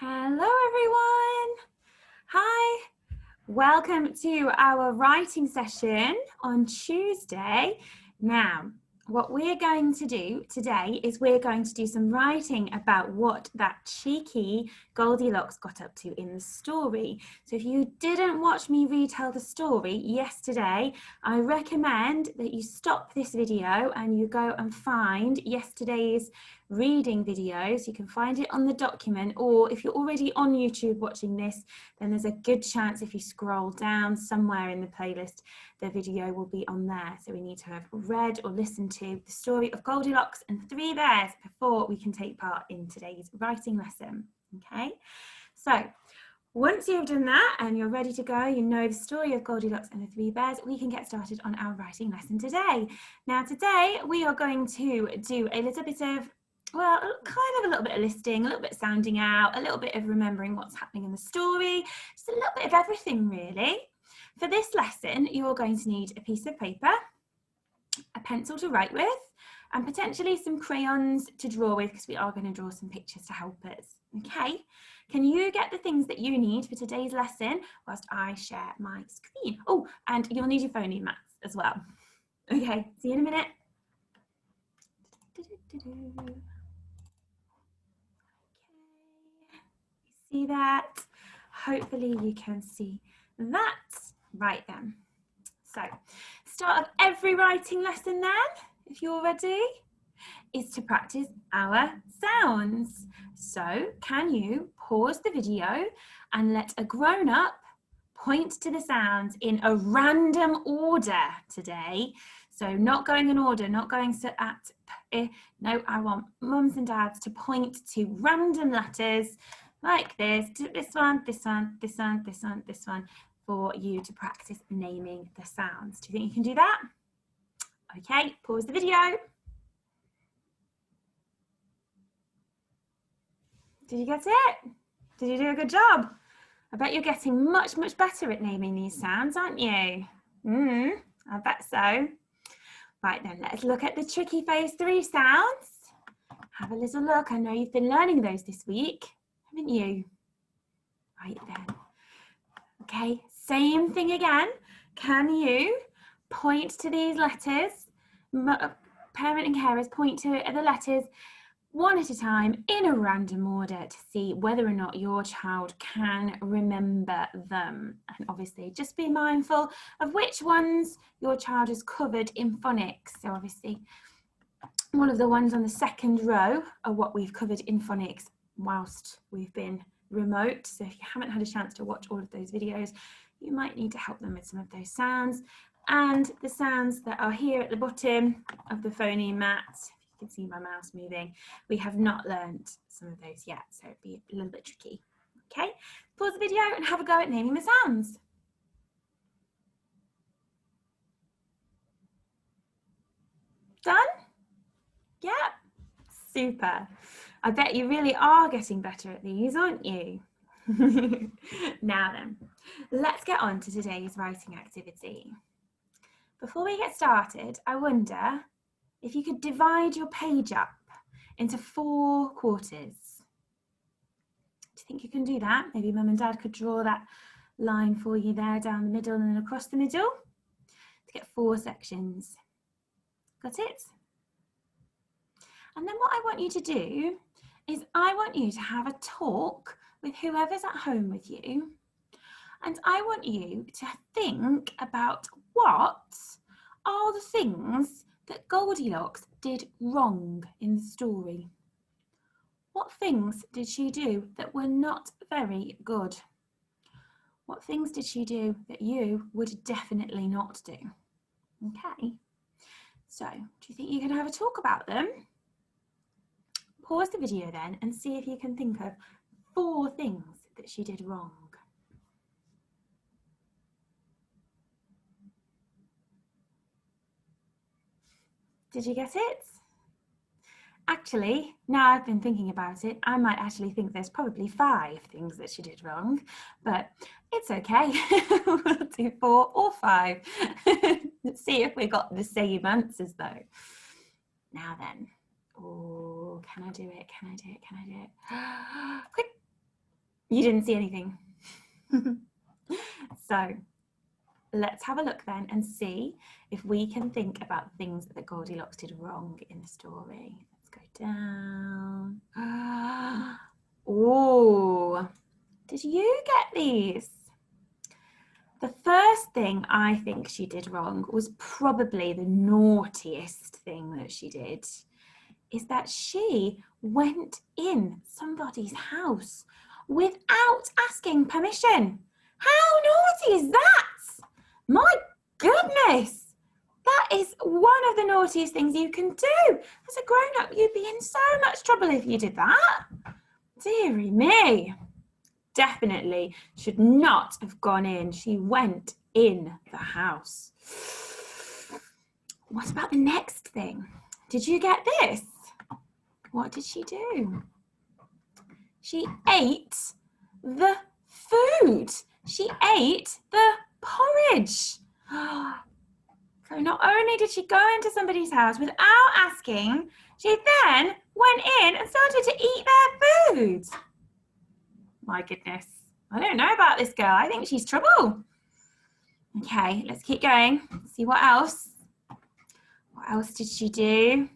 Hello everyone. Hi. Welcome to our writing session on Tuesday. Now, what we're going to do today is we're going to do some writing about what that cheeky Goldilocks got up to in the story. So if you didn't watch me retell the story yesterday, I recommend that you stop this video and you go and find yesterday's reading videos. You can find it on the document, or if you're already on YouTube watching this, then there's a good chance if you scroll down somewhere in the playlist, the video will be on there. So we need to have read or listened to the story of Goldilocks and 3 bears before we can take part in today's writing lesson. Okay, so once you've done that and you're ready to go, you know the story of Goldilocks and the 3 bears, we can get started on our writing lesson today. Now today we are going to do a little bit of, well, kind of a little bit of listing, a little bit of sounding out, a little bit of remembering what's happening in the story, just a little bit of everything really. For this lesson, you're going to need a piece of paper, a pencil to write with, and potentially some crayons to draw with, because we are going to draw some pictures to help us. Okay, can you get the things that you need for today's lesson whilst I share my screen? Oh, and you'll need your phoneme mats as well. Okay, see you in a minute. Okay, see that? Hopefully you can see that. Right then. So, start of every writing lesson then, if you're ready, is to practice our sounds. So, can you pause the video and let a grown-up point to the sounds in a random order today? So not going in order, not going no, I want mums and dads to point to random letters like this, this one, this one, this one, this one, this one, for you to practice naming the sounds. Do you think you can do that? Okay, pause the video. Did you get it? Did you do a good job? I bet you're getting much, much better at naming these sounds, aren't you? I bet so. Right then, let's look at the tricky phase 3 sounds. Have a little look. I know you've been learning those this week, haven't you? Right then. Okay, same thing again. Can you point to these letters? Parent and carers point to the letters one at a time in a random order to see whether or not your child can remember them. And obviously just be mindful of which ones your child has covered in phonics. So obviously one of the ones on the second row are what we've covered in phonics whilst we've been remote. So if you haven't had a chance to watch all of those videos, you might need to help them with some of those sounds. And the sounds that are here at the bottom of the phoneme mat, you can see my mouse moving, we have not learned some of those yet, so it'd be a little bit tricky. Okay, pause the video and have a go at naming the sounds. Done? Yeah, super. I bet you really are getting better at these, aren't you? Now then, let's get on to today's writing activity. Before we get started, I wonder if you could divide your page up into 4 quarters. Do you think you can do that? Maybe mum and dad could draw that line for you there down the middle and then across the middle to get 4 sections. Got it? And then what I want you to do is I want you to have a talk with whoever's at home with you. And I want you to think about what are the things that Goldilocks did wrong in the story. What things did she do that were not very good? What things did she do that you would definitely not do? Okay, so do you think you can have a talk about them? Pause the video then and see if you can think of 4 things that she did wrong. Did you get it? Actually, now I've been thinking about it, I might actually think there's probably 5 things that she did wrong, but it's okay. We'll do 4 or 5. Let's see if we got the same answers though. Now then, oh, can I do it? Can I do it? Can I do it? Quick, You didn't see anything. So let's have a look then and see if we can think about things that Goldilocks did wrong in the story. Let's go down. Oh, did you get these? The first thing I think she did wrong was probably the naughtiest thing that she did, is that she went in somebody's house without asking permission. How naughty is that? My goodness, that is one of the naughtiest things you can do. As a grown-up, you'd be in so much trouble if you did that. Dearie me. Definitely should not have gone in. She went in the house. What about the next thing? Did you get this? What did she do? She ate the food. She ate the porridge. So not only did she go into somebody's house without asking, she then went in and started to eat their food. My goodness. I don't know about this girl. I think she's trouble. Okay, let's keep going. See what else. What else did she do?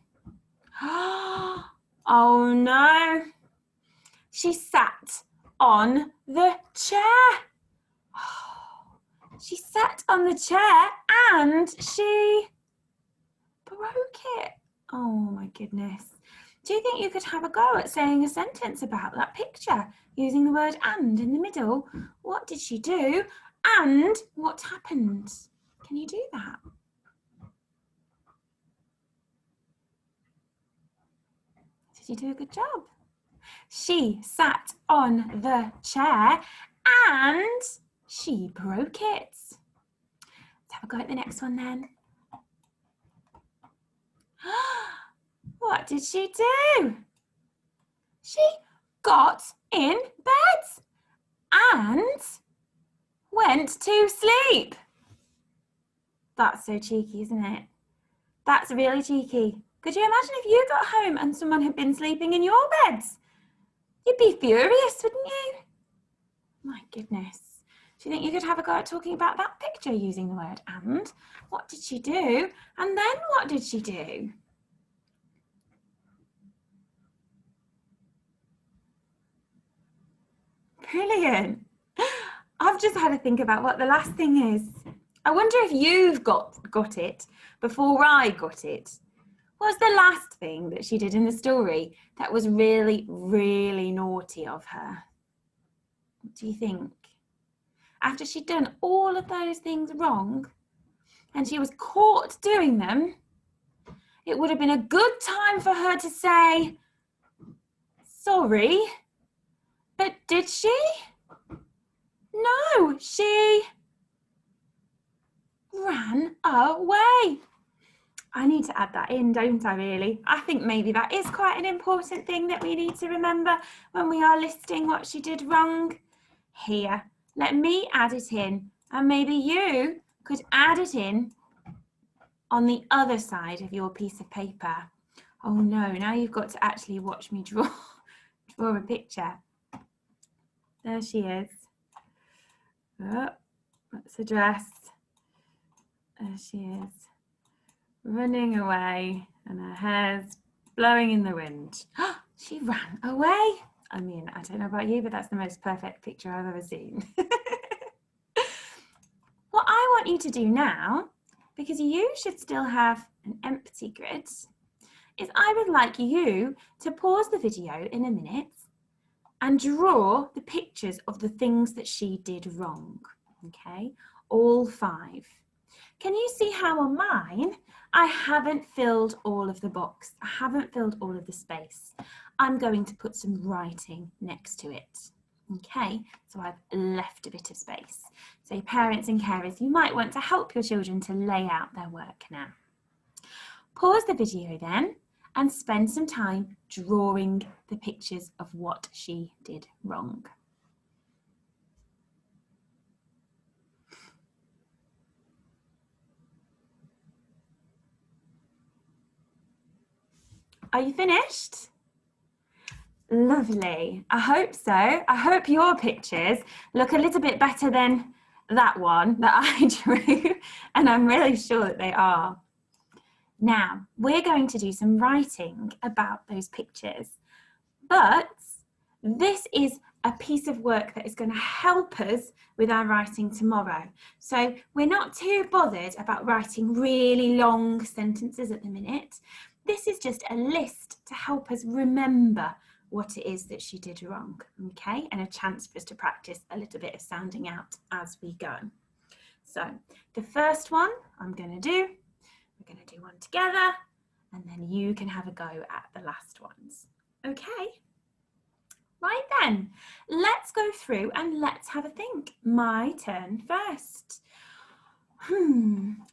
Oh no. She sat on the chair. She sat on the chair and she broke it. Oh my goodness. Do you think you could have a go at saying a sentence about that picture using the word "and" in the middle? What did she do and what happened? Can you do that? Did you do a good job? She sat on the chair and she broke it. Let's have a go at the next one then. What did she do? She got in bed and went to sleep. That's so cheeky, isn't it? That's really cheeky. Could you imagine if you got home and someone had been sleeping in your beds? You'd be furious, wouldn't you? My goodness. Do you think you could have a go at talking about that picture using the word "and"? What did she do? And then what did she do? Brilliant. I've just had to think about what the last thing is. I wonder if you've got it before I got it. What's the last thing that she did in the story that was really, really naughty of her? What do you think? After she'd done all of those things wrong and she was caught doing them, it would have been a good time for her to say, sorry, but did she? No, she ran away. I need to add that in, don't I really? I think maybe that is quite an important thing that we need to remember when we are listing what she did wrong. Here, let me add it in, and maybe you could add it in on the other side of your piece of paper. Oh no, now you've got to actually watch me draw a picture. There she is. Oh, that's a dress. There she is, running away, and her hair's blowing in the wind. She ran away. I mean, I don't know about you, but that's the most perfect picture I've ever seen. What I want you to do now, because you should still have an empty grid, is I would like you to pause the video in a minute and draw the pictures of the things that she did wrong, okay? All 5. Can you see how on mine, I haven't filled all of the box. I haven't filled all of the space. I'm going to put some writing next to it. Okay, so I've left a bit of space. So parents and carers, you might want to help your children to lay out their work now. Pause the video then and spend some time drawing the pictures of what she did wrong. Are you finished? Lovely. I hope so. I hope your pictures look a little bit better than that one that I drew, and I'm really sure that they are. Now, we're going to do some writing about those pictures, but this is a piece of work that is going to help us with our writing tomorrow. So we're not too bothered about writing really long sentences at the minute. This is just a list to help us remember what it is that she did wrong, okay? And a chance for us to practice a little bit of sounding out as we go. So the first one I'm going to do, we're going to do one together, and then you can have a go at the last ones, okay? Right then, let's go through and let's have a think. My turn first.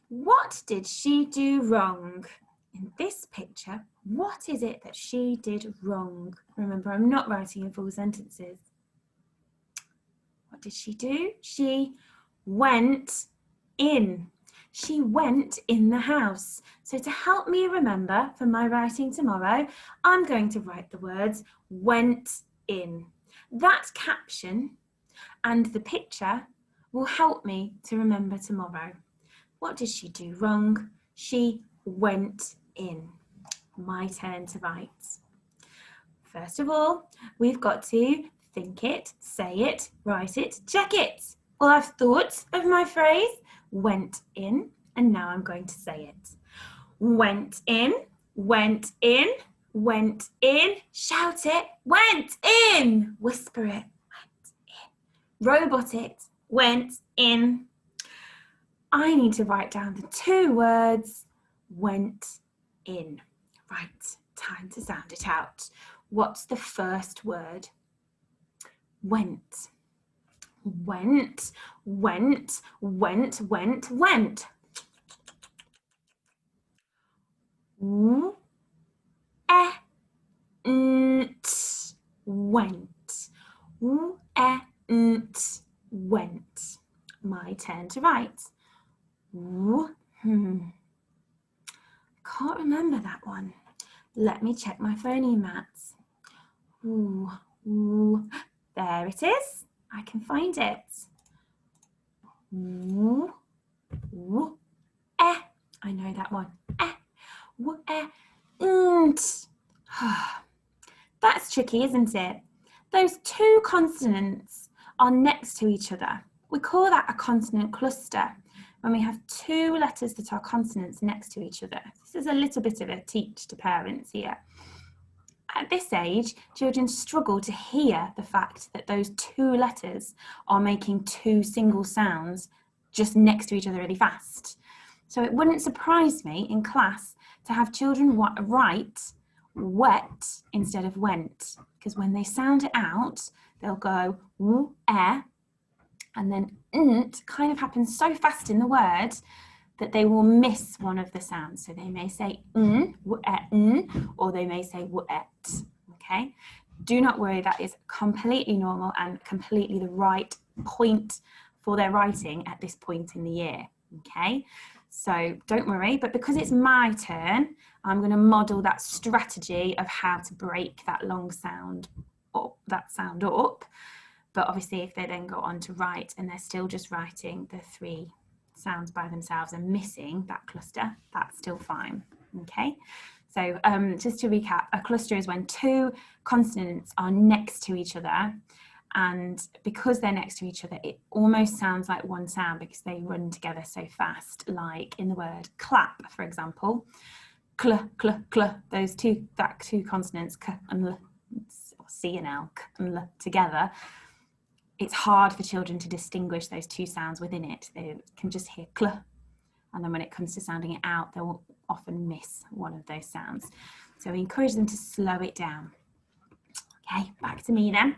What did she do wrong? In this picture, what is it that she did wrong? Remember, I'm not writing in full sentences. What did she do? She went in. She went in the house. So to help me remember for my writing tomorrow, I'm going to write the words went in. That caption and the picture will help me to remember tomorrow. What did she do wrong? She went in. My turn to write. First of all, we've got to think it, say it, write it, check it. Well, I've thought of my phrase, went in, and now I'm going to say it. Went in, went in, went in, shout it, went in, whisper it, went in, robot it, went in. I need to write down the two words, went in. Right, time to sound it out. What's the first word? Went. Went, went, went, went, went. W, e, nt, went. W, e, nt, went. My turn to write. Can't remember that one. Let me check my phoneme mats. There it is. I can find it. I know that one. That's tricky, isn't it? Those two consonants are next to each other. We call that a consonant cluster, when we have two letters that are consonants next to each other. This is a little bit of a teach to parents here. At this age, children struggle to hear the fact that those two letters are making two single sounds just next to each other really fast. So it wouldn't surprise me in class to have children write wet instead of went, because when they sound it out, they'll go w-e, and then nt kind of happens so fast in the word that they will miss one of the sounds. So they may say or they may say w-et, okay? Do not worry, that is completely normal and completely the right point for their writing at this point in the year, okay? So don't worry, but because it's my turn, I'm going to model that strategy of how to break that long sound up, But obviously if they then go on to write and they're still just writing the three sounds by themselves and missing that cluster, that's still fine, okay? So just to recap, a cluster is when two consonants are next to each other, and because they're next to each other, it almost sounds like one sound because they run together so fast, like in the word clap, for example. Cl, cl, cl, those two consonants, k and l, or c and l, k and l together. It's hard for children to distinguish those two sounds within it. They can just hear cl, and then when it comes to sounding it out, they'll often miss one of those sounds. So we encourage them to slow it down. Okay, back to me then.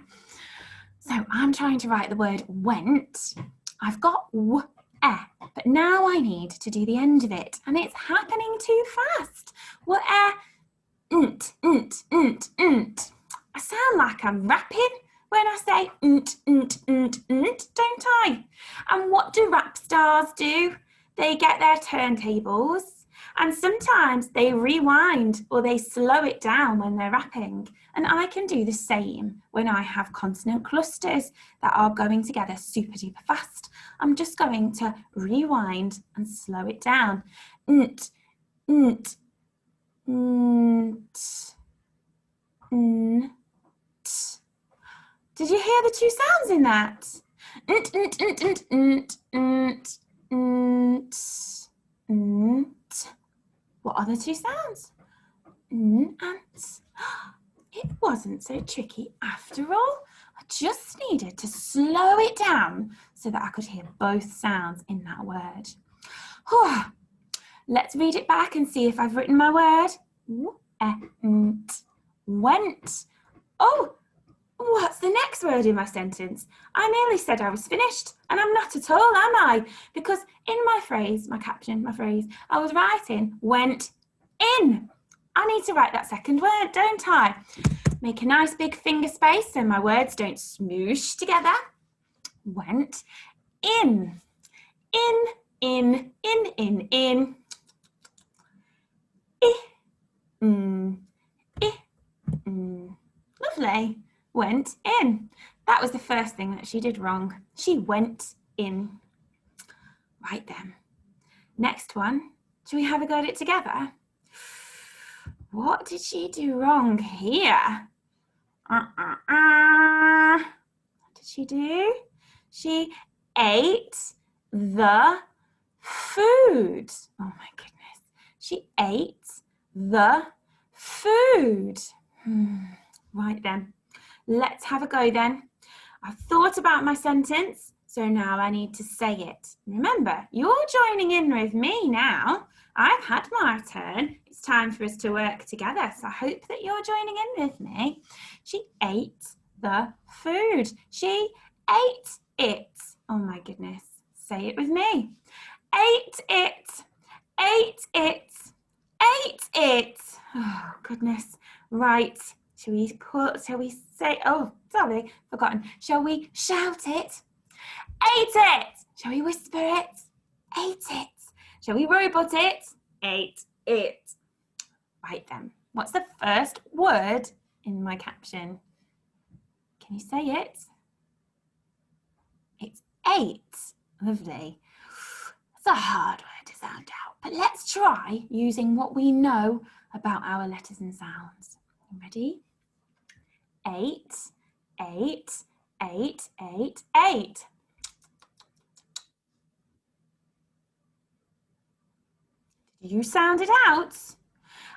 So I'm trying to write the word went. I've got w-e, but now I need to do the end of it, and it's happening too fast. W-e, nt, nt, nt, nt. I sound like I'm rapping when I say nt, nt, nt, nt, don't I? And what do rap stars do? They get their turntables And sometimes they rewind or they slow it down when they're rapping. And I can do the same when I have consonant clusters that are going together super duper fast. I'm just going to rewind and slow it down. Nt, nt, nt, nt. Did you hear the two sounds in that? Nt, nt, nt, nt, nt, nt, nt, nt. What are the two sounds? N and t. It wasn't so tricky after all. I just needed to slow it down so that I could hear both sounds in that word. Let's read it back and see if I've written my word. Went. Oh, what's the next word in my sentence? I nearly said I was finished, and I'm not at all, am I? Because in my phrase, my caption, my phrase, I was writing went in. I need to write that second word, don't I? Make a nice big finger space so my words don't smoosh together. Went in. In, in, in, in, in. Lovely. Went in. That was the first thing that she did wrong. She went in. Right then. Next one. Shall we have a go at it together? What did she do wrong here? What did she do? She ate the food. Oh my goodness. She ate the food. Right then. Let's have a go then. I've thought about my sentence, so now I need to say it. Remember, you're joining in with me now. I've had my turn. It's time for us to work together, so I hope that you're joining in with me. She ate the food. She ate it. Oh my goodness. Say it with me. Ate it. Ate it. Ate it. Oh goodness. Right. Shall we say, oh, sorry, forgotten. Shall we shout it? Ate it. Shall we whisper it? Ate it. Shall we robot it? Ate it. Right then. What's the first word in my caption? Can you say it? It's ate. Lovely. It's a hard word to sound out, but let's try using what we know about our letters and sounds. Ready? Eight, eight, eight, eight, eight. Did you sound it out?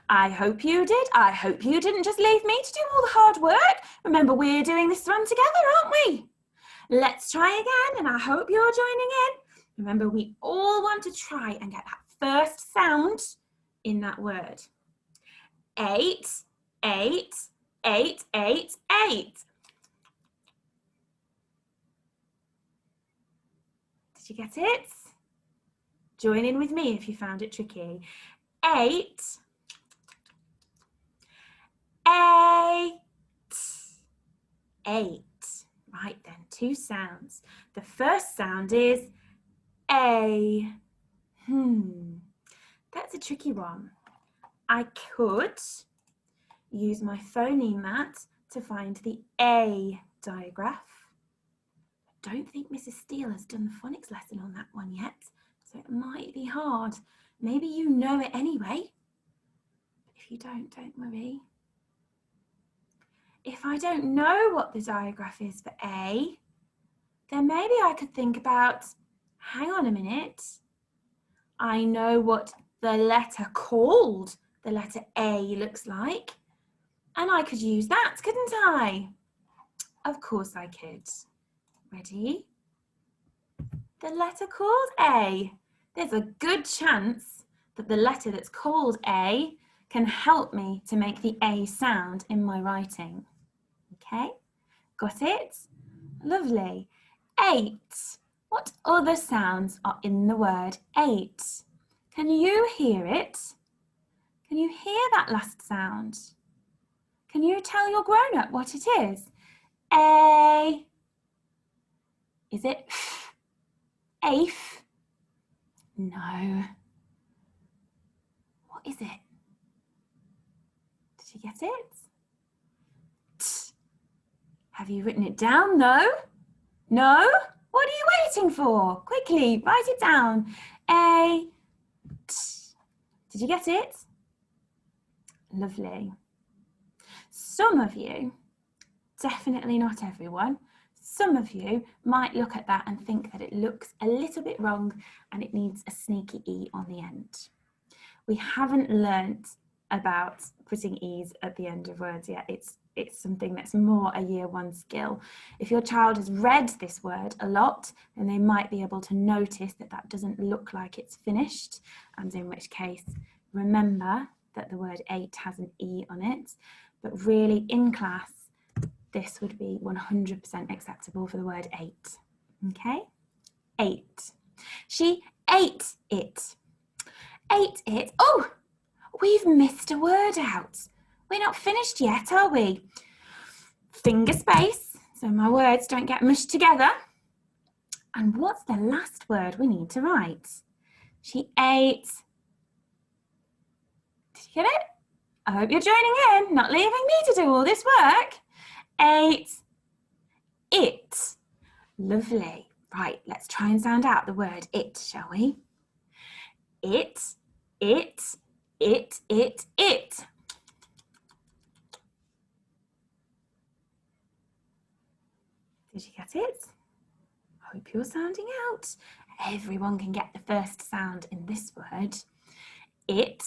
I hope you did. I hope you didn't just leave me to do all the hard work. Remember, we're doing this one together, aren't we? Let's try again, and I hope you're joining in. Remember, we all want to try and get that first sound in that word. Eight, eight, eight, eight, eight. Did you get it? Join in with me if you found it tricky. Eight, eight, eight. Right then, two sounds. The first sound is A. That's a tricky one. I could use my phoneme mat to find the A digraph. I don't think Mrs. Steele has done the phonics lesson on that one yet, so it might be hard. Maybe you know it anyway. If you don't worry. If I don't know what the digraph is for A, then maybe I could think about, hang on a minute, I know what the letter called the letter A looks like, and I could use that, couldn't I? Of course I could. Ready? The letter called A. There's a good chance that the letter that's called A can help me to make the A sound in my writing. Okay, got it? Lovely. Eight. What other sounds are in the word eight? Can you hear it? Can you hear that last sound? Can you tell your grown-up what it is? A. Is it f? 8th? No. is it? Did you get it? T. Have you written it down? No? No? What are you waiting for? Quickly, write it down. A. T. Did you get it? Lovely. Some of you, definitely not everyone, some of you might look at that and think that it looks a little bit wrong and it needs a sneaky E on the end. We haven't learnt about putting E's at the end of words yet. It's something that's more a year one skill. If your child has read this word a lot, then they might be able to notice that that doesn't look like it's finished, and in which case, remember that the word 8 has an E on it, but really in class, this would be 100% acceptable for the word 8, okay? 8. She ate it. Ate it. Oh, we've missed a word out. We're not finished yet, are we? Finger space, so my words don't get mushed together. And what's the last word we need to write? She ate. Did you get it? I hope you're joining in, not leaving me to do all this work. Ate it. Lovely. Right, let's try and sound out the word it, shall we? It, it, it, it, it. Did you get it? Hope you're sounding out. Everyone can get the first sound in this word. It,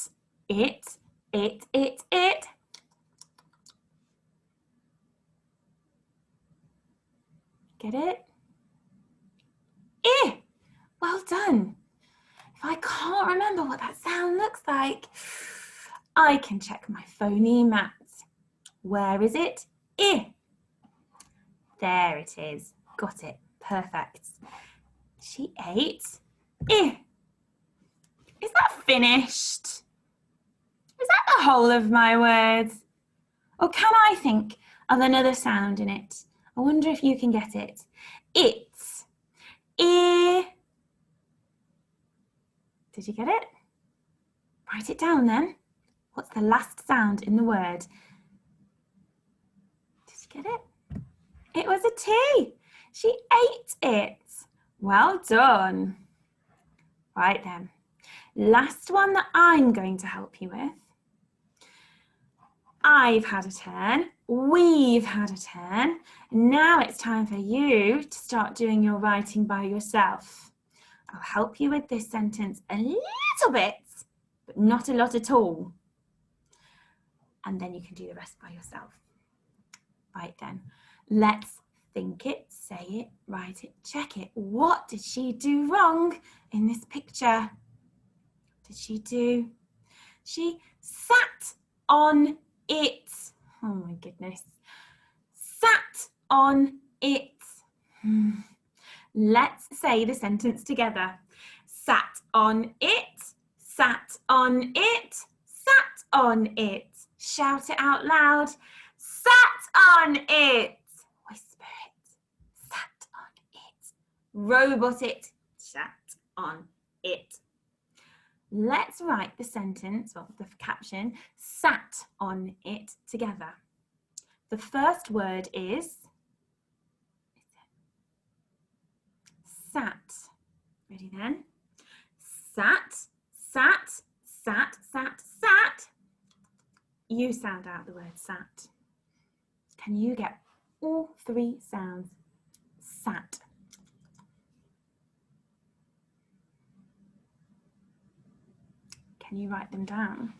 it, it, it, it. Get it? Eh. Well done. If I can't remember what that sound looks like, I can check my phoneme mat. Where is it? Eh. There it is. Got it. Perfect. She ate. Eh. Is that finished? Is that the whole of my words? Or can I think of another sound in it? I wonder if you can get it. It's. Eh. Did you get it? Write it down then. What's the last sound in the word? Did you get it? It was a T. She ate it. Well done. Right then. Last one that I'm going to help you with. I've had a turn. We've had a turn. Now it's time for you to start doing your writing by yourself. I'll help you with this sentence a little bit, but not a lot at all. And then you can do the rest by yourself. Right then, let's think it, say it, write it, check it. What did she do wrong in this picture? What did she do? She sat on it. Oh my goodness. Sat on it. Let's say the sentence together. Sat on it, sat on it, sat on it. Shout it out loud. Sat on it. Whisper it. Sat on it. Robot it. Sat on it. Let's write the sentence, or the caption, sat on it together. The first word is sat. Ready then? Sat, sat, sat, sat, sat. You sound out the word sat. Can you get all three sounds? Sat. Can you write them down?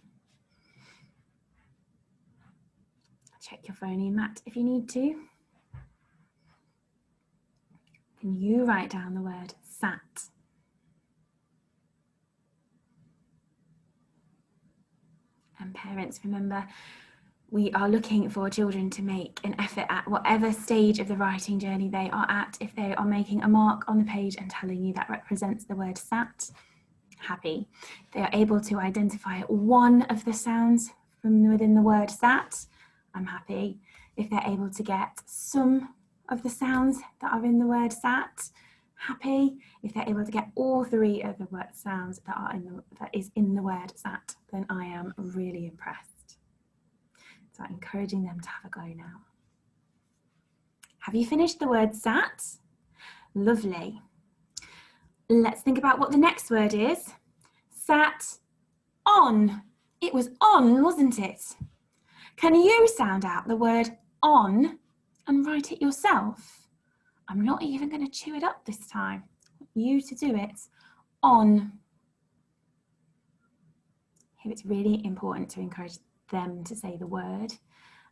Check your phoneme mat if you need to. Can you write down the word sat? And parents, remember, we are looking for children to make an effort at whatever stage of the writing journey they are at. If they are making a mark on the page and telling you that represents the word sat, happy. If they are able to identify one of the sounds from within the word sat, I'm happy. If they're able to get some of the sounds that are in the word sat, Happy. If they're able to get all three of the word sounds that is in the word sat, then I am really impressed. So I'm encouraging them to have a go now. Have you finished the word sat? Lovely. Let's think about what the next word is. Sat on. It was on, wasn't it? Can you sound out the word on and write it yourself? I'm not even going to chew it up this time. I want you to do it. On. Here it's really important to encourage them to say the word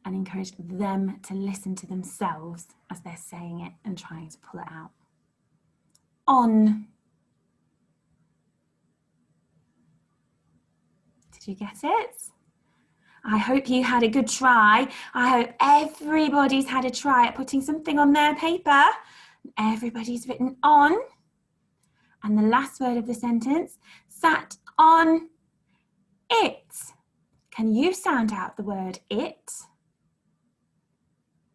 and encourage them to listen to themselves as they're saying it and trying to pull it out. On. Did you get it? I hope you had a good try. I hope everybody's had a try at putting something on their paper. Everybody's written on. And the last word of the sentence, sat on it. Can you sound out the word it?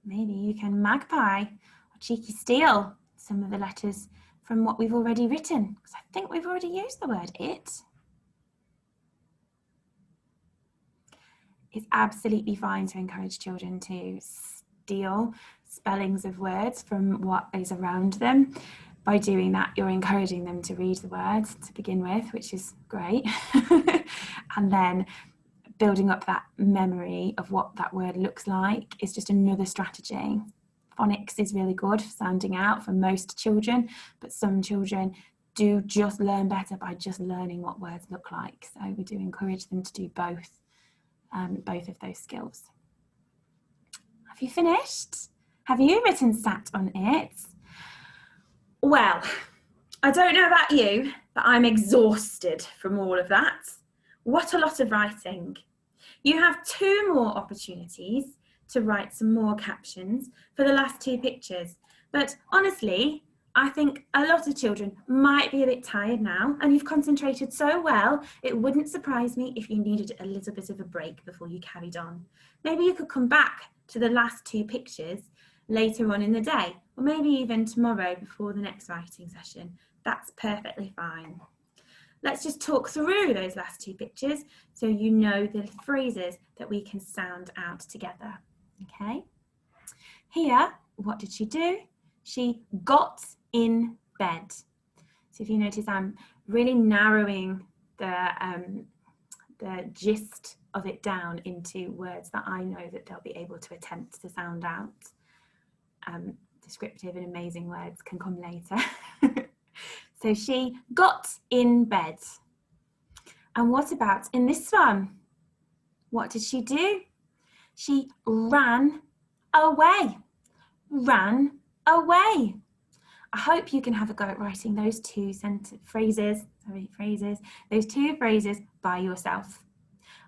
Maybe you can magpie or cheeky steal some of the letters from what we've already written, because I think we've already used the word it. It's absolutely fine to encourage children to steal spellings of words from what is around them. By doing that, you're encouraging them to read the words to begin with, which is great. And then building up that memory of what that word looks like is just another strategy. Phonics is really good for sounding out for most children, but some children do just learn better by just learning what words look like. So we do encourage them to do both of those skills. Have you finished? Have you written sat on it? Well, I don't know about you, but I'm exhausted from all of that. What a lot of writing. You have 2 more opportunities to write some more captions for the last 2 pictures. But honestly, I think a lot of children might be a bit tired now, and you've concentrated so well, it wouldn't surprise me if you needed a little bit of a break before you carried on. Maybe you could come back to the last 2 pictures later on in the day, or maybe even tomorrow before the next writing session. That's perfectly fine. Let's just talk through those last 2 pictures so you know the phrases that we can sound out together. Okay? Here, what did she do? She got in bed. So if you notice, I'm really narrowing the gist of it down into words that I know that they'll be able to attempt to sound out. Descriptive and amazing words can come later. So she got in bed. And what about in this one? What did she do? She ran away. Ran away. I hope you can have a go at writing those 2 phrases by yourself.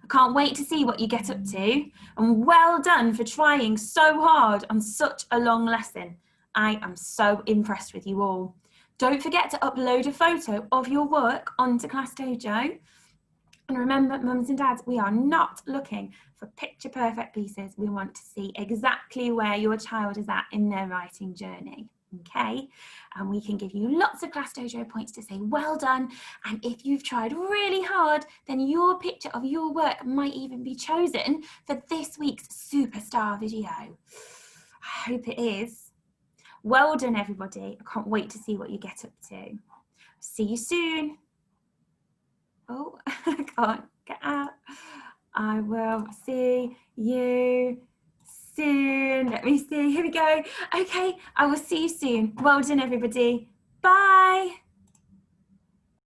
I can't wait to see what you get up to, and well done for trying so hard on such a long lesson. I am so impressed with you all. Don't forget to upload a photo of your work onto Class Dojo. And remember, mums and dads, we are not looking for picture perfect pieces. We want to see exactly where your child is at in their writing journey. Okay, and we can give you lots of Class Dojo points to say well done, and if you've tried really hard, then your picture of your work might even be chosen for this week's superstar video. I hope it is. Well done, everybody. I can't wait to see what you get up to. See you soon. Oh, I can't get out. I will see you soon. Let me see. Here we go. Okay, I will see you soon. Well done, everybody. Bye.